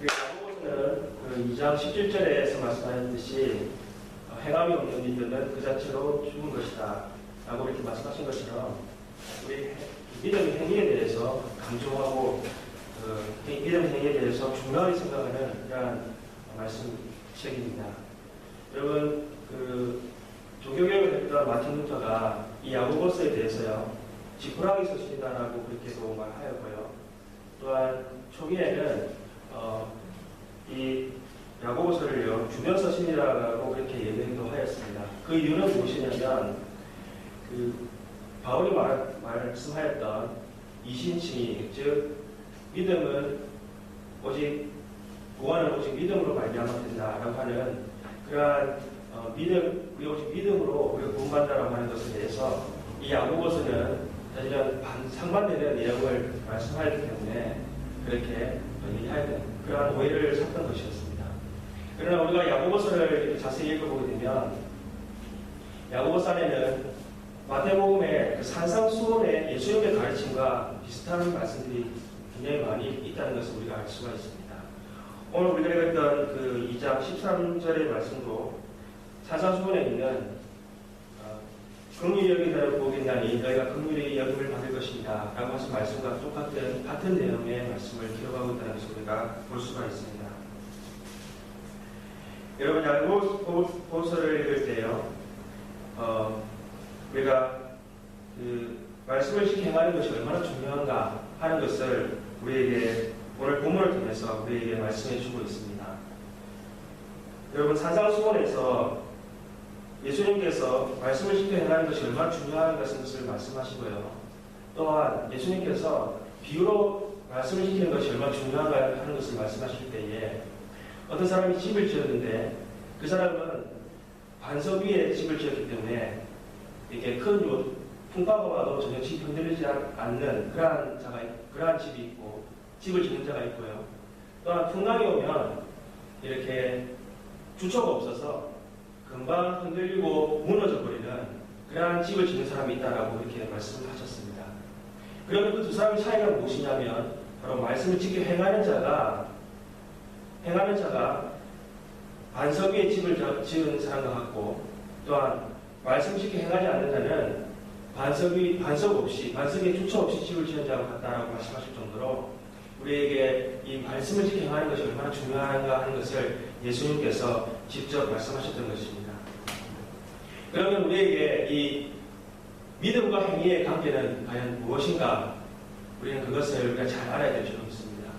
야고보서는 그 2장 17절에서 말씀하셨듯이 행함이 없는 믿음은 그 자체로 죽은 것이다 라고 이렇게 말씀하신 것처럼 우리 믿음의 행위에 대해서 강조하고 믿음 행위에 대해서 중요하게 생각하는 그러한 말씀책입니다. 여러분 종교개혁을 했던 마틴 루터가 이 야고보서에 대해서요 지푸라기 서신이다라고 그렇게도 말하였고요. 또한 초기에는 이 야고보서를요 주변 서신이라고 그렇게 얘기도 하였습니다. 그 이유는 무엇이냐면 바울이 말씀하였던 이신칭의 즉 믿음은 구원은 오직 믿음으로 말미암아 된다라고 하는 그러한 우리 오직 믿음으로 우리가 구원받는다라고 하는 것에 대해서 이 야고보서는 사실은 상반되는 내용을 말씀하였기 때문에 그렇게 얘기하는 그러한 오해를 샀던 것이었습니다. 그러나 우리가 야고보서를 자세히 읽어보게 되면 야고보서 안에는 마태복음의 그 산상수훈의 예수님의 가르침과 비슷한 말씀들이 굉장히 많이 있다는 것을 우리가 알 수가 있습니다. 오늘 우리가 읽었던 그 2장 13절의 말씀도 산상수훈에 있는 긍휼히 여기다를 보겠나니 너희가 긍휼히 여김을 받을 것입니다 라고 하신 말씀과 같은 내용의 말씀을 기록하고 있다는 것을 우리가 볼 수가 있습니다. 여러분 야고보서를 읽을 때요 우리가 말씀을 지켜 행하는 것이 얼마나 중요한가 하는 것을 우리에게 오늘 본문을 통해서 우리에게 말씀해 주고 있습니다. 여러분 산상수훈에서 예수님께서 말씀을 지켜 행하는 것이 얼마나 중요한 것을 말씀하시고요. 또한 예수님께서 비유로 말씀을 지키는 것이 얼마나 중요한가 하는 것을 말씀하실 때에 어떤 사람이 집을 지었는데 그 사람은 반석 위에 집을 지었기 때문에 이렇게 큰 풍파가 와도 전혀 집이 흔들리지 않는 그러한 집이 있고 집을 짓는 자가 있고요. 또한 풍랑이 오면 이렇게 주처가 없어서 금방 흔들리고 무너져 버리는 그러한 집을 짓는 사람이 있다라고 이렇게 말씀을 하셨습니다. 그러면 그 두 사람의 차이가 무엇이냐면 바로 말씀을 지켜 행하는 자가 반석 위에 집을 지은 사람과 같고 또한 말씀을 지켜 행하지 않는 자는 반석 없이 반석에 주처 없이 집을 지은 자와 같다라고 말씀하실 정도로 우리에게 이 말씀을 지켜 행하는 것이 얼마나 중요한가 하는 것을 예수님께서 직접 말씀하셨던 것입니다. 그러면 우리에게 이 믿음과 행위의 관계는 과연 무엇인가? 우리는 그것을 우리가 잘 알아야 될 줄로 믿습니다.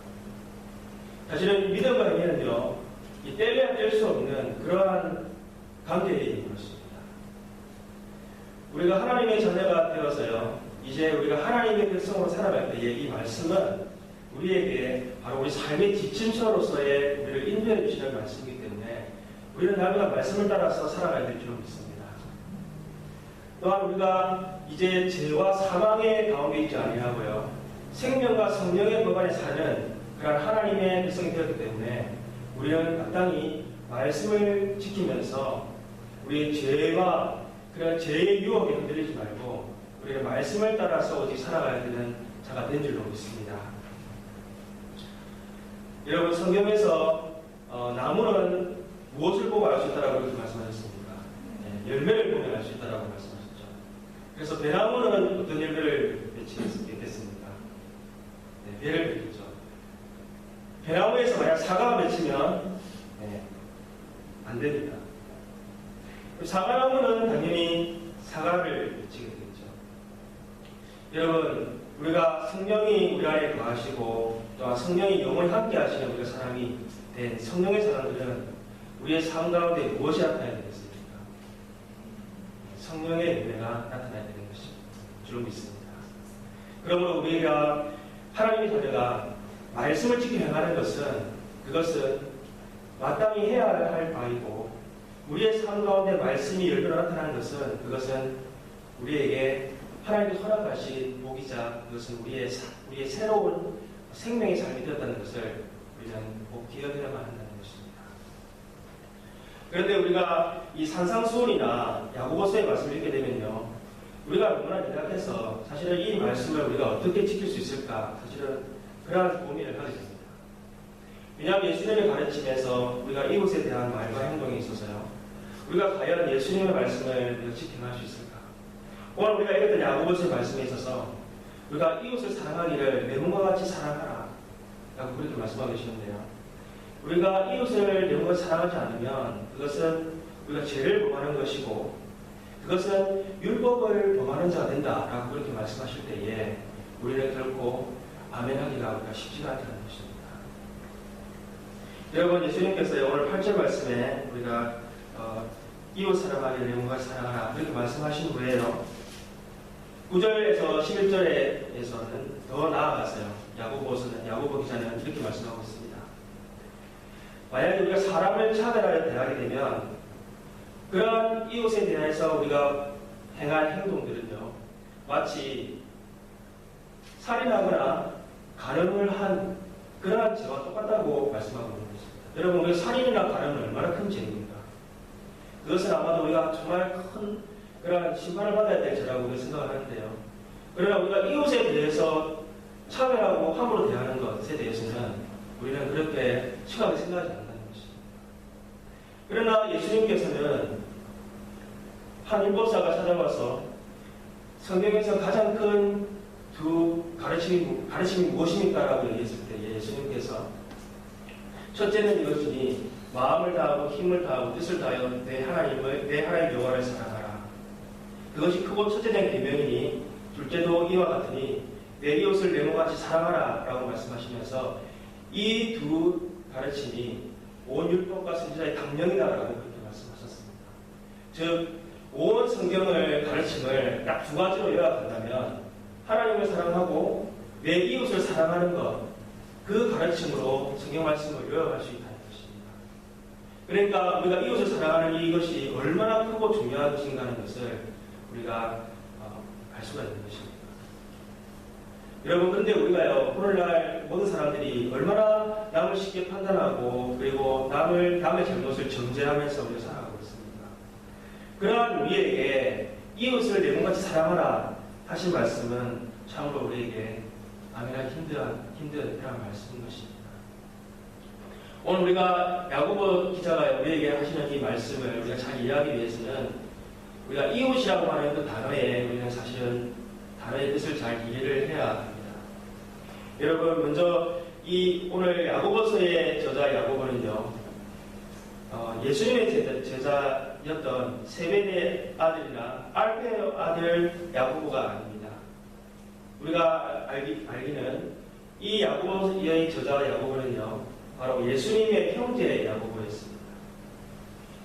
사실은 믿음과 행위는요, 이 떼려야 뗄 수 없는 그러한 관계에 있는 것입니다. 우리가 하나님의 자녀가 되어서요, 이제 우리가 하나님의 백성으로 살아갈 때에 이 말씀은 우리에게 바로 우리 삶의 지침서로서의 우리를 인도해 주시는 말씀이기 때문에 우리는 날마다 말씀을 따라서 살아가야 될 줄로 믿습니다. 또한 우리가 이제 죄와 사망의 가운데 있지 아니하고요, 생명과 성령의 법 안에 사는 그런 하나님의 백성이 되었기 때문에 우리는 마땅히 말씀을 지키면서 우리의 죄와 그런 죄의 유혹에 흔들리지 말고 우리가 말씀을 따라서 오직 살아가야 되는 자가 된 줄로 믿습니다. 여러분 성경에서 나무는 무엇을 보고 알 수 있다라고 그렇게 말씀하셨습니까? 네, 열매를 보면 알 수 있다라고 말씀하셨죠. 그래서 배나무는 어떤 열매를 맺겠습니까? 네, 배를 맺겠죠. 배나무에서 만약 사과가 맺히면 안 됩니다. 사과나무는 당연히 사과를 맺히게 되겠죠. 여러분 우리가 성령이 우리 안에 거하시고 또한 성령이 영원히 함께 하시는 우리가 사람이 된 성령의 사람들은 우리의 삶 가운데 무엇이 나타나야 되겠습니까? 성령의 열매가 나타나야 되는 것이 줄로 믿습니다. 그러므로 우리가 하나님의 자녀가 말씀을 지켜 행하는 그것은 마땅히 해야 할 바이고 우리의 삶 가운데 말씀이 열매로 나타나는 그것은 우리에게 하나님이 허락하신 복이자 그것은 우리의 새로운 생명의 삶이 되었다는 것을 우리는 꼭 기억해야만 한다는 것입니다. 그런데 우리가 이 산상수훈이나 야고보서의 말씀을 읽게 되면요, 우리가 너무나 연약해서 사실은 이 말씀을 우리가 어떻게 지킬 수 있을까 사실은 그러한 고민을 하게 됩니다. 왜냐하면 예수님의 가르침에서 우리가 이웃에 대한 말과 행동에 있어서요. 우리가 과연 예수님의 말씀을 지켜낼 수 있을까? 오늘 우리가 읽었던 야고보서의 말씀에 있어서 우리가 이웃을 사랑하기를 내 몸과 같이 사랑하라 라고 그렇게 말씀하고 계시는데요. 우리가 이웃을 내 몸과 사랑하지 않으면 그것은 우리가 죄를 범하는 것이고 그것은 율법을 범하는 자가 된다라고 그렇게 말씀하실 때에 우리는 결코 아멘하기가 우리가 쉽지가 않다는 것입니다. 여러분, 예수님께서 오늘 8절 말씀에 우리가 이웃 사랑하기를 내 몸과 사랑하라 그렇게 말씀하신 후에요. 9절에서 11절에서는 더 나아가서요. 야고보 기자는 이렇게 말씀하고 있습니다. 만약에 우리가 사람을 차별하여 대하게 되면 그러한 이웃에 대해서 우리가 행할 행동들은요, 마치 살인하거나 간음을 한 그러한 죄와 똑같다고 말씀하고 있는 것입니다. 여러분, 우리가 살인이나 간음은 얼마나 큰 죄입니까? 그것은 아마도 우리가 정말 큰 그러한 심판을 받아야 될 죄라고 우리가 생각을 하는데요. 그러나 우리가 이웃에 대해서 차별하고 함부로 대하는 것에 대해서는 우리는 그렇게 심하게 생각하지 않는다는 것입니다. 그러나 예수님께서는 한 율법사가 찾아와서 성경에서 가장 큰 두 가르침이 무엇입니까? 라고 얘기했을 때 예수님께서 첫째는 이것이니 마음을 다하고 힘을 다하고 뜻을 다하여 내 하나님 여호와를 사랑하라. 그것이 크고 첫째된 계명이니 둘째도 이와 같으니 내 이웃을 내 몸같이 사랑하라 라고 말씀하시면서 이 두 가르침이 온 율법과 선지자의 강령이다라고 그렇게 말씀하셨습니다. 즉 온 성경을 가르침을 딱 두 가지로 요약한다면 하나님을 사랑하고 내 이웃을 사랑하는 것, 그 가르침으로 성경 말씀을 요약할 수 있다는 것입니다. 그러니까 우리가 이웃을 사랑하는 이것이 얼마나 크고 중요한 것인가 하는 것을 우리가 알 수가 있는 것입니다. 여러분, 그런데 우리가요, 오늘날 모든 사람들이 얼마나 남을 쉽게 판단하고 그리고 남의 잘못을 정죄하면서 우리가 살아가고 있습니까? 그러한 우리에게 이웃을 내 몸같이 사랑하라 하신 말씀은 참으로 우리에게 아멘하기 힘든 그런 말씀인 것입니다. 오늘 우리가 야고보 기자가 우리에게 하시는 이 말씀을 우리가 잘 이해하기 위해서는 우리가 이웃이라고 하는 그 단어에 우리는 사실은 단어의 뜻을 잘 이해를 해야 합니다. 여러분, 먼저 이 오늘 야고보서의 저자 야고보는요, 예수님의 제자였던 세베대 아들이나 알페의 아들 야고보가 아닙니다. 우리가 알기는 이 야고보의 저자 야고보는요, 바로 예수님의 형제 야고보였습니다.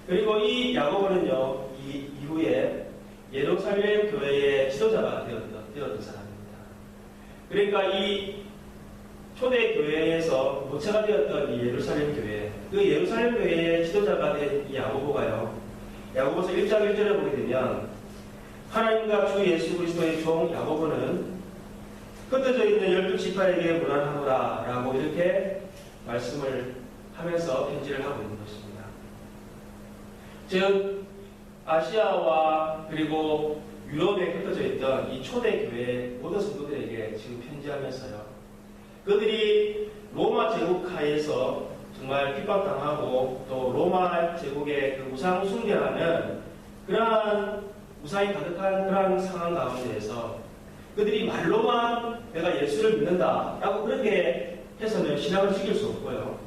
그리고 이 야고보는요, 이후에 예루살렘 교회의 지도자가 되었던 사람입니다. 그러니까 이 초대 교회에서 모체가 되었던 이 예루살렘 교회, 그 예루살렘 교회의 지도자가 된 이 야고보가요, 야고보서 1장 1절에 보게 되면 하나님과 주 예수 그리스도의 종 야고보는 흩어져 있는 12지파에게 문안하노라 라고 이렇게 말씀을 하면서 편지를 하고 있는 것입니다. 즉 아시아와 그리고 유럽에 흩어져 있던 이 초대 교회 모든 성도들에게 지금 편지하면서요, 그들이 로마 제국 하에서 정말 핍박당하고 또 로마 제국의 그 우상 숭배하는 그러한 우상이 가득한 그러한 상황 가운데에서 그들이 말로만 내가 예수를 믿는다라고 그렇게 해서는 신앙을 지킬 수 없고요.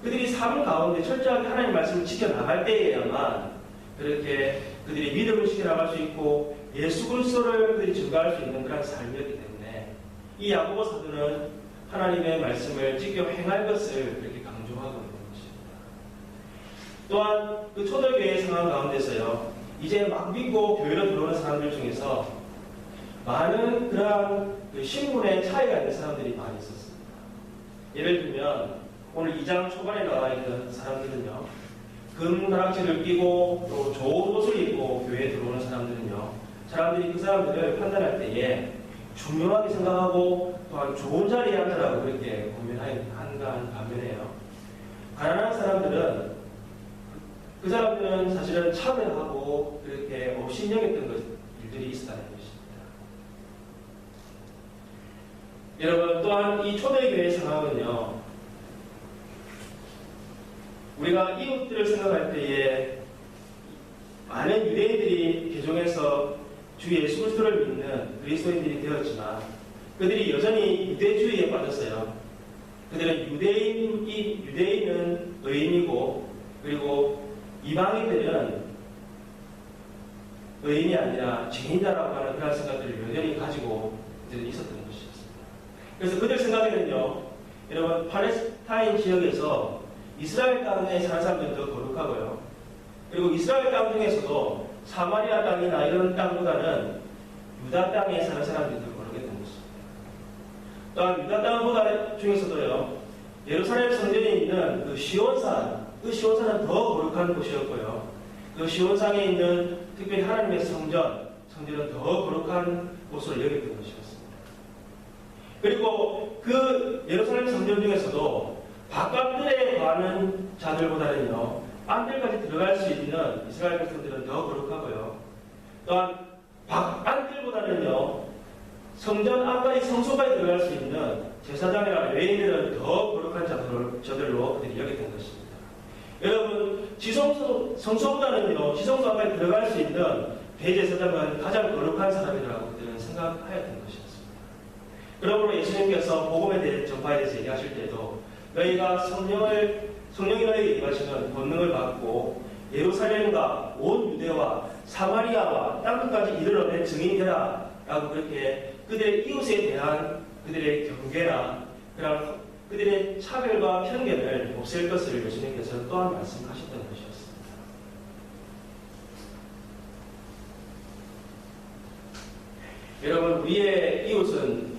그들이 삶 가운데 철저하게 하나님 말씀을 지켜나갈 때에야만 그렇게 그들이 믿음을 지켜나갈 수 있고 예수 그리스도를 그들이 증거할 수 있는 그런 삶이었기 때문에 이 야고보 사도는 하나님의 말씀을 지켜 행할 것을 그렇게 강조하고 있는 것입니다. 또한 그 초대교회의 상황 가운데서요, 이제 막 믿고 교회로 들어오는 사람들 중에서 많은 그러한 그 신분의 차이가 있는 사람들이 많이 있었습니다. 예를 들면 오늘 2장 초반에 나와 있는 사람들은요, 금가락지를 끼고 또 좋은 옷을 입고 교회에 들어오는 사람들은요, 사람들이 그 사람들을 판단할 때에 중요하게 생각하고 또한 좋은 자리에 앉으라고 그렇게 한가한 반면에요, 가난한 사람들은 그 사람들은 사실은 차별하고 그렇게 없이 여겼던 일들이 있었다는 것입니다. 여러분, 또한 이 초대교회의 상황은요, 우리가 이웃들을 생각할 때에 많은 유대인들이 개종해서 주 예수 그리스도를 믿는 그리스도인들이 되었지만 그들이 여전히 유대주의에 빠졌어요. 그들은 유대인은 의인이고 그리고 이방인들은 의인이 아니라 죄인이라고 하는 그런 생각들을 여전히 가지고 그들은 있었던 것이었습니다. 그래서 그들 생각에는요, 여러분 팔레스타인 지역에서 이스라엘 땅에 사는 사람들은 더 거룩하고요. 그리고 이스라엘 땅 중에서도 사마리아 땅이나 이런 땅보다는 유다 땅에 사는 사람들이 더 거룩했던 것입니다. 또한 유다 땅보다 중에서도요, 예루살렘 성전에 있는 그 시온산, 그 시온산은 더 거룩한 곳이었고요. 그 시온산에 있는 특별히 하나님의 성전은 더 거룩한 곳으로 여겼던 것이었습니다. 그리고 그 예루살렘 성전 중에서도 바깥들에 가는 자들보다는요, 안들까지 들어갈 수 있는 이스라엘 백성들은 더 거룩하고요. 또한 안들보다는요, 성전 안까지 성소까지 들어갈 수 있는 제사장이나 레위인들은 더 거룩한 자들로 그들이 여겼던 것입니다. 여러분, 성소보다는요, 지성소 안까지 들어갈 수 있는 대제사장은 가장 거룩한 사람이라고 그들은 생각하였던 것이었습니다. 그러므로 예수님께서 복음에 대해 전파에 대해서 얘기하실 때도 너희가 성령이 너희에게 임하시면 권능을 받고 예루살렘과 온 유대와 사마리아와 땅끝까지 이르러 내 증인이 되라 라고 그렇게 그들의 이웃에 대한 그들의 경계나 그런 그들의 차별과 편견을 없앨 것을 예수님께서 또한 말씀하셨던 것이었습니다. 여러분, 우리의 이웃은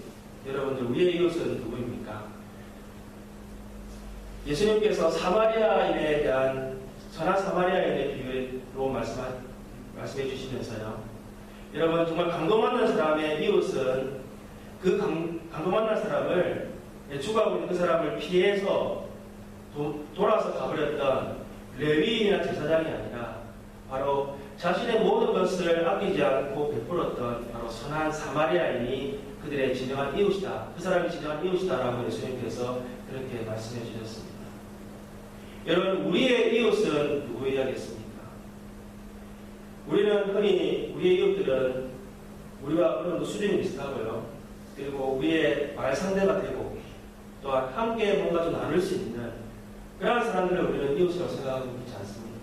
누구입니까? 예수님께서 사마리아인에 대한 선한 사마리아인의 비유로 말씀해 주시면서요. 여러분, 정말 강도 만난 사람의 이웃은 그 강도 만난 사람을 죽어가고 있는 그 사람을 피해서 돌아서 가버렸던 레위인이나 제사장이 아니라 바로 자신의 모든 것을 아끼지 않고 베풀었던 바로 선한 사마리아인이 그들의 진정한 이웃이다. 그 사람이 진정한 이웃이다라고 예수님께서 그렇게 말씀해 주셨습니다. 여러분, 우리의 이웃은 누구이야겠습니까? 우리는 흔히 우리의 이웃들은 우리와 어느 정도 수준이 비슷하고요. 그리고 우리의 말 상대가 되고 또한 함께 뭔가 좀 나눌 수 있는 그러한 사람들을 우리는 이웃이라고 생각하고 있지 않습니까?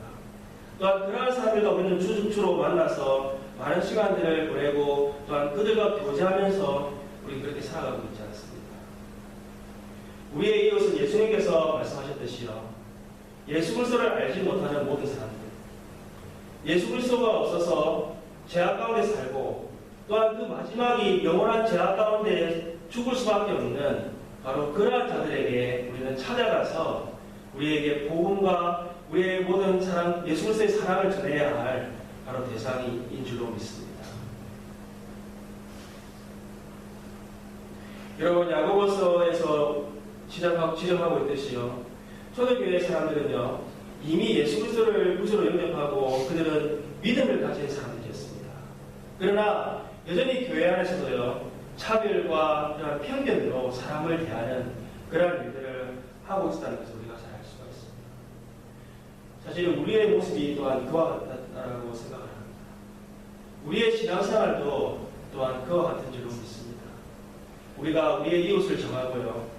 또한 그러한 사람들과 우리는 주로 만나서 많은 시간들을 보내고 또한 그들과 교제하면서 우리 그렇게 살아가고 있지 않습니까? 우리의 이웃은 예수님께서 말씀하셨듯이요. 예수 그리스도를 알지 못하는 모든 사람들, 예수 그리스도가 없어서 죄악 가운데 살고 또한 그 마지막이 영원한 죄악 가운데 죽을 수밖에 없는 바로 그러한 자들에게 우리는 찾아가서 우리에게 복음과 우리의 모든 사랑, 예수 그리스도의 사랑을 전해야 할 바로 대상인 줄로 믿습니다. 여러분, 야고보서에서 지적하고 있듯이요. 초대교회 사람들은요, 이미 예수 그리스도를 구주로 영접하고 그들은 믿음을 가진 사람들이었습니다. 그러나 여전히 교회 안에서도요, 차별과 그런 편견으로 사람을 대하는 그런 일들을 하고 있다는 것을 우리가 잘 알 수가 있습니다. 사실 우리의 모습이 또한 그와 같다라고 생각을 합니다. 우리의 신앙생활도 또한 그와 같은 줄로 믿습니다. 우리가 우리의 이웃을 정하고요.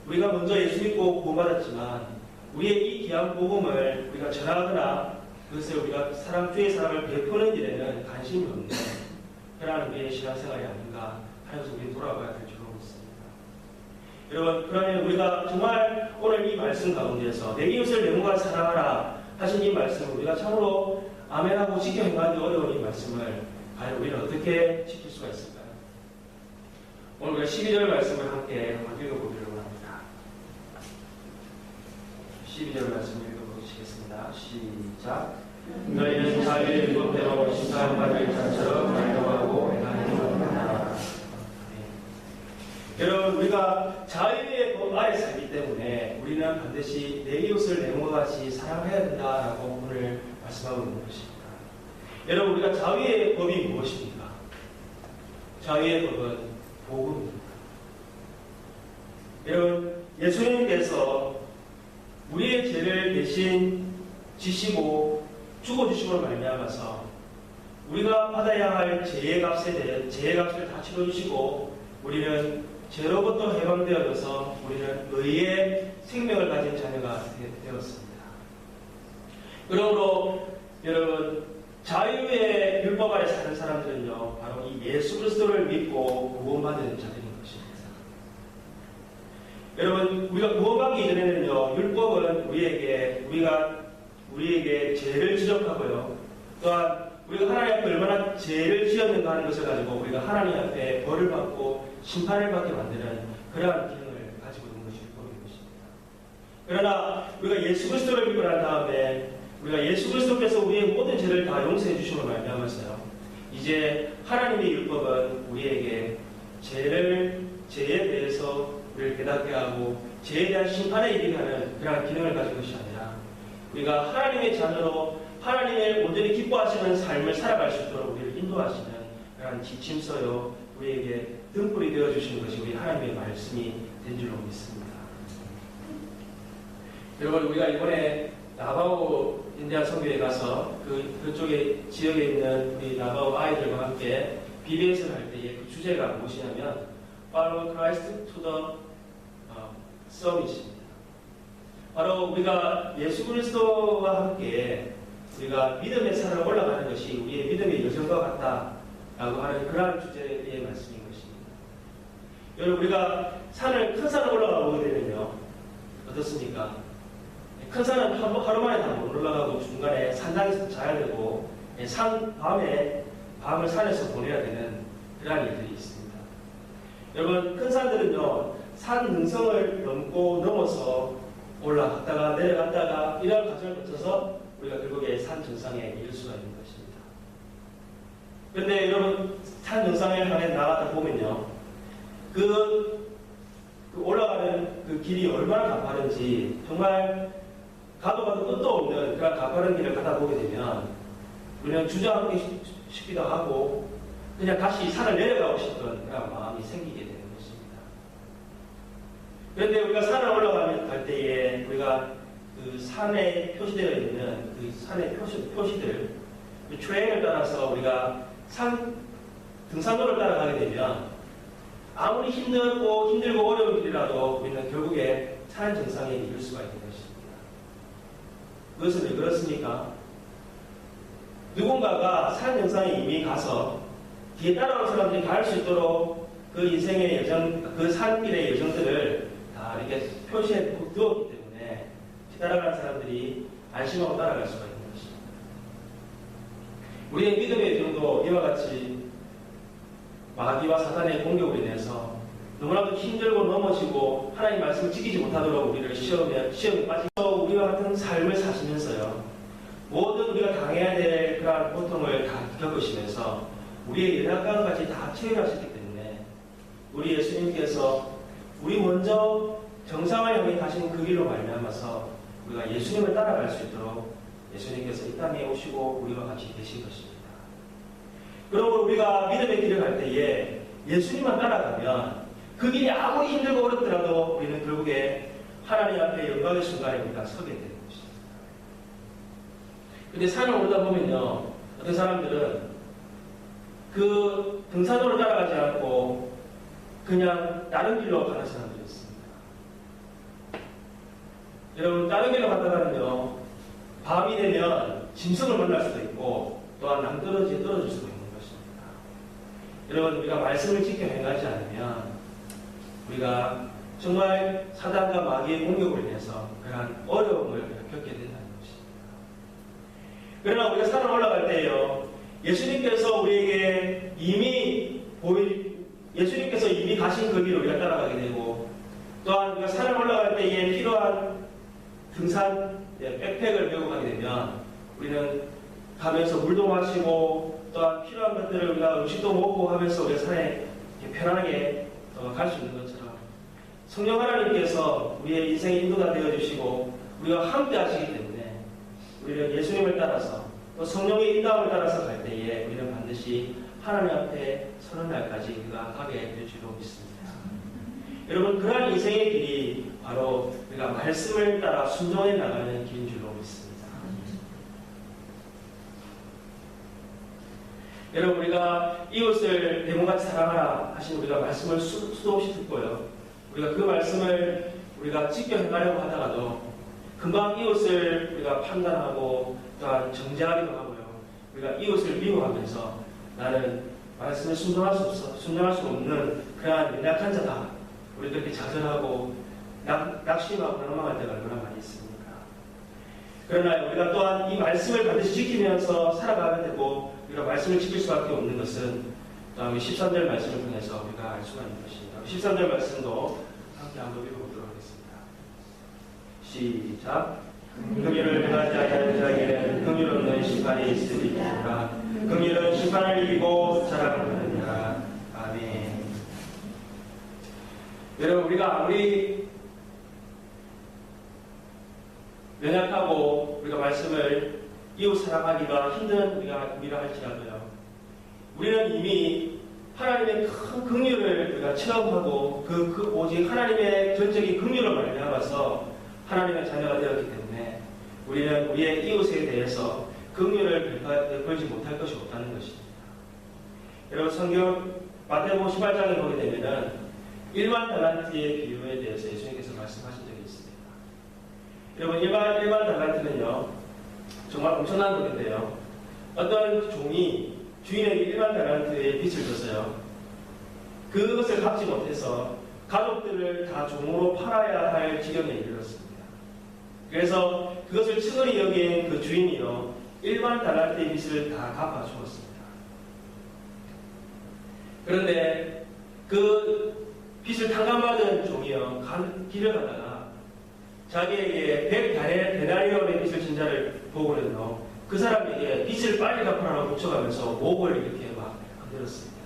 우리가 먼저 예수 믿고 구원받았지만 우리의 이 귀한 복음을 우리가 전하거나 그것을 우리가 주의 사랑을 베푸는 일에는 관심이 없는 그러한 우리의 신앙생활이 아닌가 하여서 우리 돌아가야 될 줄로 믿습니다. 여러분, 그러면 우리가 정말 오늘 이 말씀 가운데서 내 이웃을 내 몸과 사랑하라 하신 이 말씀을 우리가 참으로 아멘하고 지켜 행하기 어려운 이 말씀을 과연 우리는 어떻게 지킬 수가 있을까요? 오늘 우리가 12절 말씀을 함께 한번 읽어보기를 원합니다. 12절 말씀 읽어보시겠습니다. 시작. 너희는 자유의 율법대로 심사받을 자처럼 말도하고 행하는 것이다. 여러분, 우리가 자유의 법 아래 살기 때문에 우리는 반드시 내 이웃을 내 몸과 같이 사랑해야 된다라고 오늘 말씀하고 있는 것입니다. 여러분, 우리가 자유의 법이 무엇입니까? 자유의 법은 복음입니다. 여러분, 예수님께서 우리의 우리의 죄를 대신 지시고 죽어주심으로 말미암아서 우리가 받아야 할 죄의 값을 다 치러주시고 우리는 죄로부터 해방되어져서 우리는 의의 생명을 가진 자녀가 되었습니다. 그러므로 여러분, 자유의 율법 아래 사는 사람들은요, 바로 이 예수 그리스도를 믿고 구원받은 자들인 것입니다. 여러분, 우리가 구원받기 이전에는요, 율법은 우리에게 죄를 지적하고요, 또한 우리가 하나님 앞에 얼마나 죄를 지었는가 하는 것을 가지고 우리가 하나님 앞에 벌을 받고 심판을 받게 만드는 그러한 기능을 가지고 있는 것이 율법인 것입니다. 그러나 우리가 예수 그리스도를 믿고 난 다음에 우리가 예수 그리스도께서 우리의 모든 죄를 다 용서해 주심으로 말미암아서요, 이제 하나님의 율법은 우리에게 죄에 대해서 우리를 깨닫게 하고 죄에 대한 심판에 이르게 하는 그러한 기능을 가진 것이 아니라 우리가 하나님의 자녀로 하나님의 온전히 기뻐하시는 삶을 살아갈 수 있도록 우리를 인도하시는 그러한 지침서요, 우리에게 등불이 되어주시는 것이 우리 하나님의 말씀이 된 줄로 믿습니다. 여러분, 우리가 이번에 나바오 인디안 선교에 가서 그쪽에 지역에 있는 우리 나바오 아이들과 함께 BBS를 할 때의 그 주제가 무엇이냐면 Follow Christ to the Summit입니다. 바로 우리가 예수 그리스도와 함께 우리가 믿음의 산을 올라가는 것이 우리의 믿음의 여정과 같다라고 하는 그러한 주제의 말씀인 것입니다. 여러분, 우리가 큰 산을 올라가 보게 되면요, 어떻습니까? 큰 산은 하루 만에 다 못 올라가고 중간에 산장에서 자야 되고 밤을 산에서 보내야 되는 그러한 일들이 있습니다. 여러분, 큰 산들은요, 산 능성을 넘어서 올라갔다가 내려갔다가 이런 과정을 거쳐서 우리가 결국에 산 정상에 이를 수가 있는 것입니다. 그런데 여러분, 산 정상에 향해 나가다 보면요, 그 올라가는 그 길이 얼마나 가파른지, 정말 가도 끝도 없는 그런 가파른 길을 가다 보게 되면 우리는 주저앉기 싶기도 하고 그냥 다시 산을 내려가고 싶은 그런 마음이 생기게 되는 것입니다. 그런데 우리가 산을 올라갈 때에 우리가 그 산에 표시되어 있는 그 산의 표시들, 그 트레일을 따라서 우리가 등산로를 따라가게 되면 아무리 힘들고 어려운 길이라도 우리는 결국에 산 정상에 이를 수가 있는 것입니다. 그것은 왜 그렇습니까? 누군가가 산 정상에 이미 가서 뒤에 따라오는 사람들이 갈 수 있도록 그 인생의 여정, 그 산길의 여정들을 다 이렇게 표시해 두었기 때문에 따라가는 사람들이 안심하고 따라갈 수가 있는 것입니다. 우리의 믿음의 여정도 이와 같이 마귀와 사단의 공격으로 인해서 너무나도 힘들고 넘어지고 하나님 말씀을 지키지 못하도록 우리를 시험에 빠지고 우리와 같은 삶을 사시면서요, 모든 우리가 당해야 될 그러한 고통을 다 겪으시면서 우리의 연약함까지 다 체험하셨기 때문에 우리 예수님께서 우리 먼저 정상을 향해 가신 그 길로 말미암아서 우리가 예수님을 따라갈 수 있도록 예수님께서 이 땅에 오시고 우리와 같이 계신 것입니다. 그러므로 우리가 믿음의 길을 갈 때에 예수님만 따라가면 그 길이 아무리 힘들고 어렵더라도 우리는 결국에 하나님 앞에 영광의 순간에 우리가 서게 되는 것입니다. 근데 산을 오르다 보면요, 어떤 사람들은 그 등산로를 따라가지 않고 그냥 다른 길로 가는 사람들이 있습니다. 여러분, 다른 길로 갔다가는요, 밤이 되면 짐승을 만날 수도 있고 또한 낭떠러지에 떨어질 수도 있는 것입니다. 여러분, 우리가 말씀을 지켜 행하지 않으면 우리가 정말 사단과 마귀의 공격으로 인해서 그러한 어려움을 겪게 된다는 것입니다. 그러나 우리가 산을 올라갈 때요, 예수님께서 우리에게 예수님께서 이미 가신 그 길을 우리가 따라가게 되고, 또한 우리가 산을 올라갈 때에 필요한 등산 백팩을 메고 가게 되면 우리는 가면서 물도 마시고 또한 필요한 것들을 우리가 음식도 먹고 하면서 우리가 산에 편안하게 갈 수 있는 것처럼 성령 하나님께서 우리의 인생의 인도가 되어주시고 우리와 함께 하시기 때문에 우리는 예수님을 따라서 또 성령의 인도함을 따라서 갈 때에 우리는 반드시 하나님 앞에 서는 날까지 우리가 가게 될 줄로 믿습니다. 여러분, 그러한 인생의 길이 바로 우리가 말씀을 따라 순종해 나가는 길인 줄로 믿습니다. 여러분, 우리가 이웃을 내 몸같이 사랑하라 하신 우리가 말씀을 수도 없이 듣고요. 우리가 그 말씀을 우리가 지켜 행하려고 하다가도 금방 이웃을 우리가 판단하고 또한 정죄하기도 하고요. 우리가 이웃을 미워하면서 나는 말씀을 순종할 수 없는 그러한 연약한 자다. 우리 그렇게 좌절하고 낙심하고 낭망할 때가 얼마나 많이 있습니까? 그러나 우리가 또한 이 말씀을 반드시 지키면서 살아가야 되고 우리가 말씀을 지킬 수밖에 없는 것은 또한 13절 말씀을 통해서 우리가 알 수가 있는 것입니다. 13절 말씀도 함께 한번 읽어보도록 하겠습니다. 시작. 긍휼을 행하지 아니하는 자에게는 긍휼 없는 심판이 있으리라. 긍휼은 심판을 이기고 자랑하느니라. 아멘. 여러분, 우리가 아무리 연약하고 우리가 말씀을 이웃 사랑하기가 힘든 우리가 할지라도요, 우리는 이미 하나님의 큰 긍휼을 우리가 체험하고 오직 하나님의 전적인 긍휼을 말미암아서 하나님의 자녀가 되었기 때문에 우리는 우리의 이웃에 대해서 긍휼을 베풀지 못할 것이 없다는 것입니다. 여러분, 성경 마태복음 18장에 보게 되면은 1만 달란트의 비유에 대해서 예수님께서 말씀하신 적이 있습니다. 여러분, 1만 달란트는요, 정말 엄청난 것인데요. 어떤 종이 주인에게 1만 달란트의 빚을 줬어요. 그것을 갚지 못해서 가족들을 다 종으로 팔아야 할 지경에 이르렀습니다. 그래서 그것을 측은히 여긴 그 주인이요, 1만 달란트의 빚을 다 갚아 주었습니다. 그런데 그 빚을 탕감받은 종이요, 길을 가다가 자기에게 100데나리온의 빚을 진 자를 보고는요, 그 사람에게 빚을 빨리 갚으라고 묻혀가면서 목을 이렇게 막 흔들었습니다.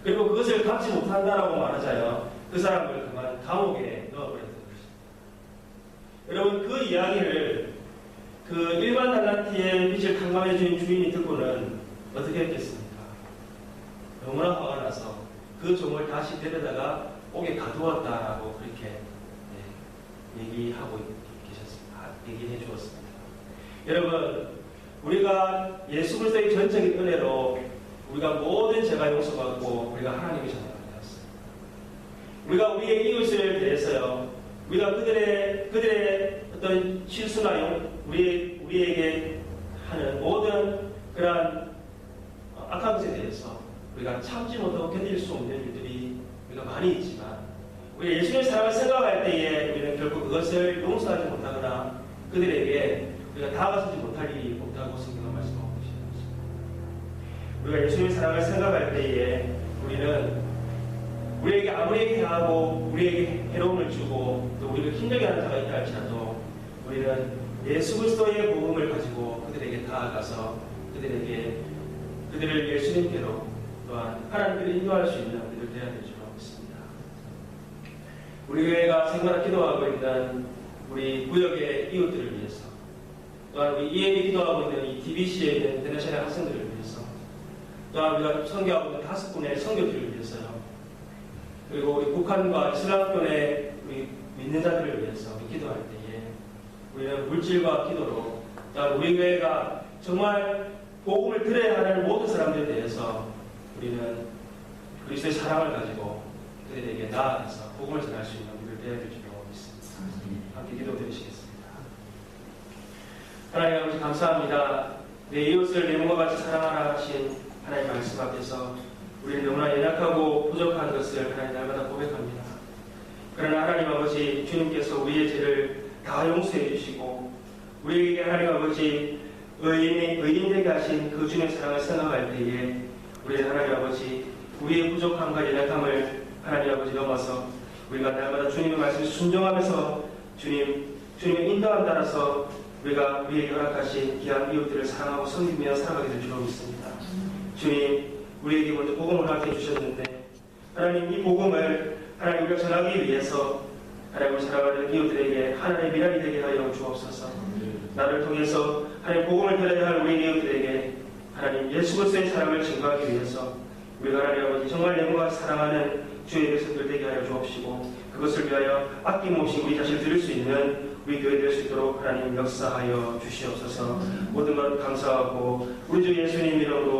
그리고 그것을 갚지 못한다라고 말하자요, 그 사람을 그만 감옥에 넣어버렸던 것입니다. 여러분, 그 이야기를 그 1만 달란트의 빚을 탕감해 준 주인이 듣고는 어떻게 했겠습니까? 너무나 화가 나서 그 종을 다시 데려다가 옥에 가두었다라고 그렇게 얘기하고 계셨습니다. 얘기해 주었습니다. 여러분, 우리가 예수 그리스도의 전적인 은혜로 우리가 모든 죄가 용서받고 우리가 하나님의 자녀가 되었습니다. 우리가 우리의 이웃에 대해서요, 우리가 그들의 어떤 실수나 우리에게 하는 모든 그러한 악한 것에 대해서 우리가 참지 못하고 견딜 수 없는 일들이 우리가 많이 있지만, 우리 예수님의 사랑을 생각할 때에 우리는 결국 그것을 용서하지 못하거나 그들에게 우리가 다가서지 못할 일이 없다고 성경은 말씀하고 계십니다. 우리가 예수님의 사랑을 생각할 때에 우리는 우리에게 아무리 해하고 우리에게 해로움을 주고 또 우리를 힘들게 하는 자가 있다 할지라도 우리는 예수 그리스도의 복음을 가지고 그들에게 다가가서 그들을 예수님께로 또한 하나님께로 인도할 수 있는 우리들 되어야 될 줄 알고 있습니다. 우리 교회가 생마다 기도하고 있는 우리 구역의 이웃들을 위해서, 또한 우리 EM이 기도하고 있는 이 DBC에 있는 인터내셔널 학생들을 위해서, 또한 우리가 선교하고 있는 5분의 선교들을 위해서요, 그리고 우리 북한과 이슬람권의 우리 믿는 자들을 위해서 우리 기도할 때에 우리는 물질과 기도로, 또한 우리 교회가 정말 복음을 들어야 하는 모든 사람들에 대해서 우리는 그리스도의 사랑을 가지고 그들에게 나아가서 복음을 전할 수 있는 우리를 되어야 될 줄 믿습니다. 함께 기도드리시겠습니다. 하나님 아버지, 감사합니다. 내 이웃을 내 몸과 같이 사랑하라 하신 하나님 말씀 앞에서 우리는 너무나 연약하고 부족한 것을 하나님 날마다 고백합니다. 그러나 하나님 아버지, 주님께서 우리의 죄를 다 용서해 주시고 우리에게 하나님 아버지 의인 되게 하신 그 주님의 사랑을 생각할 때에 우리는 하나님 아버지 우리의 부족함과 연약함을 하나님 아버지 넘어서 우리가 날마다 주님의 말씀에 순종하면서 주님의 인도함 따라서 우리가 우리에게 허락하신 귀한 이웃들을 사랑하고 섬기며 살아가게 될 줄 믿습니다. 주님, 우리에게 먼저 복음을 허락해 주셨는데 하나님, 이 복음을 하나님 우리가 전하기 위해서 하나님을 사랑하는 이웃들에게 하나님의 미랄이 되게 하여 주옵소서. 나를 통해서 하나님 복음을 들어야 할 우리 이웃들에게 하나님 예수 그리스도의 사랑을 증거하기 위해서 우리가 하나님 아버지 정말 내모가 사랑하는 주의 백성들 되게 하여 주옵시고 그것을 위하여 아낌없이 우리 자신을 드릴 수 있는 우리 교회 될 수 있도록 하나님 역사하여 주시옵소서. 모든 것 감사하고 우리 주 예수님 이름으로